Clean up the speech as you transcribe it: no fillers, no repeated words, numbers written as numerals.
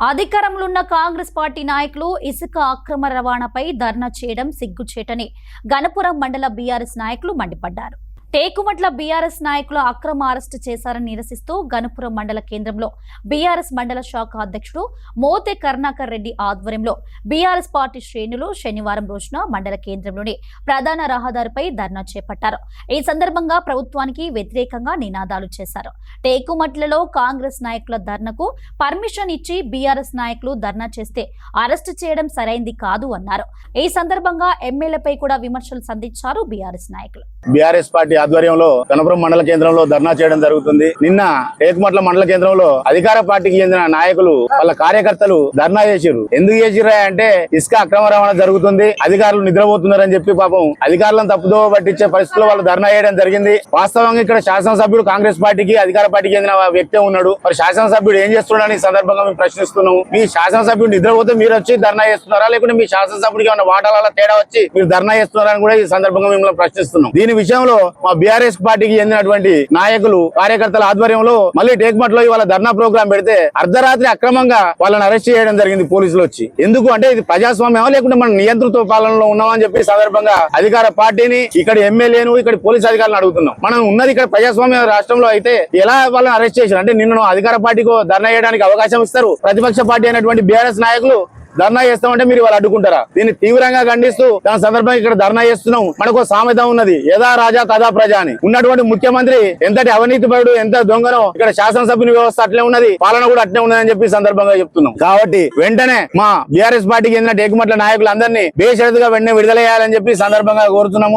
అధికారంలో ఉన్న కాంగ్రెస్ పార్టీ నాయకులు ఇసుక అక్రమ రవాణాపై ధర్నా చేయడం సిగ్గుచేటని గణపురం మండల బీఆర్ఎస్ నాయకులు మండిపడ్డారు. టేకుమట్ల బీఆర్ఎస్ నాయకుల అక్రమ అరెస్టు చేశారని నిరసిస్తూ గణపురం మండల కేంద్రంలో బీఆర్ఎస్ మండల శాఖ అధ్యక్షుడు మోతే కరుణాకర్ రెడ్డి ఆధ్వర్యంలో బీఆర్ఎస్ పార్టీ శ్రేణులు శనివారం రోజున మండల కేంద్రంలోని ప్రధాన రహదారిపై ధర్నా చేపట్టారు. ఈ సందర్భంగా ప్రభుత్వానికి వ్యతిరేకంగా నినాదాలు చేశారు. టేకుమట్లలో కాంగ్రెస్ నాయకుల ధర్నాకు పర్మిషన్ ఇచ్చి బీఆర్ఎస్ నాయకులు ధర్నా చేస్తే అరెస్టు చేయడం సరైంది కాదు అన్నారు. ఈ సందర్భంగా ఎమ్మెల్యేపై కూడా విమర్శలు సంధించారు బీఆర్ఎస్ నాయకులు. బీఆర్ఎస్ పార్టీ ఆధ్వర్యంలో గణపురం మండల కేంద్రంలో ధర్నా చేయడం జరుగుతుంది. నిన్న టేకుమట్ల మండల కేంద్రంలో అధికార పార్టీకి చెందిన నాయకులు వాళ్ళ కార్యకర్తలు ధర్నా చేసిరు. ఎందుకు చేసిరా అంటే ఇసుక అక్రమ రవాణా జరుగుతుంది, అధికారులు నిద్రపోతున్నారని చెప్పి పాపం అధికారులను తప్పుదో పట్టించే పరిస్థితుల్లో వాళ్ళు ధర్నా చేయడం జరిగింది. వాస్తవంగా ఇక్కడ శాసనసభ్యుడు కాంగ్రెస్ పార్టీకి అధికార పార్టీకి చెందిన వ్యక్తి ఉన్నాడు. మరి శాసనసభ్యుడు ఏం చేస్తున్నాడని ఈ సందర్భంగా మేము ప్రశ్నిస్తున్నాము. మీ శాసనసభ్యుడు నిద్రపోతే మీరు వచ్చి ధర్నా చేస్తున్నారా, లేకుంటే మీ శాసనసభ్యుడికి ఏమైనా వాటాల తేడా వచ్చి మీరు ధర్నా చేస్తున్నారని కూడా ఈ సందర్భంగా మిమ్మల్ని ప్రశ్నిస్తున్నాం. దీని విషయంలో మా బీఆర్ఎస్ పార్టీకి చెందినటువంటి నాయకులు కార్యకర్తల ఆధ్వర్యంలో మళ్ళీ టేకుమట్లో ఇవాళ ధర్నా ప్రోగ్రాం పెడితే అర్ధరాత్రి అక్రమంగా వాళ్ళని అరెస్ట్ చేయడం జరిగింది పోలీసులు వచ్చి. ఎందుకు అంటే ఇది ప్రజాస్వామ్యం లేకుంటే మన నియంతృత్వ పాలనలో ఉన్నామని చెప్పి సందర్భంగా అధికార పార్టీని, ఇక్కడ ఎమ్మెల్యేను, ఇక్కడ పోలీస్ అధికారులను అడుగుతున్నాం. మనం ఉన్నది ఇక్కడ ప్రజాస్వామ్య రాష్ట్రంలో అయితే ఎలా వాళ్ళని అరెస్ట్ చేశారు అంటే నిన్ను అధికార పార్టీకి ధర్నా చేయడానికి అవకాశం ఇస్తారు, ప్రతిపక్ష పార్టీ అయినటువంటి బీఆర్ఎస్ నాయకులు ధర్నా చేస్తామంటే మీరు వాళ్ళు అడ్డుకుంటారా? దీన్ని తీవ్రంగా ఖండిస్తూ దాని సందర్భంగా ఇక్కడ ధర్నా చేస్తున్నాం. మనకు సామెత ఉన్నది, యథా రాజా తథా ప్రజ అని. ఉన్నటువంటి ముఖ్యమంత్రి ఎంతటి అవినీతిపరుడు, ఎంత దొంగనో ఇక్కడ శాసనసభ్యుని వ్యవస్థ అట్లే ఉన్నది, పాలన కూడా అట్లే ఉన్నదని చెప్పి సందర్భంగా చెప్తున్నాం. కాబట్టి వెంటనే మా బీఆర్ఎస్ పార్టీకి చెందిన టేకుమట్ల నాయకులందరినీ బేషరతుగా వెంటనే విడుదల చేయాలని చెప్పి సందర్భంగా కోరుతున్నాము.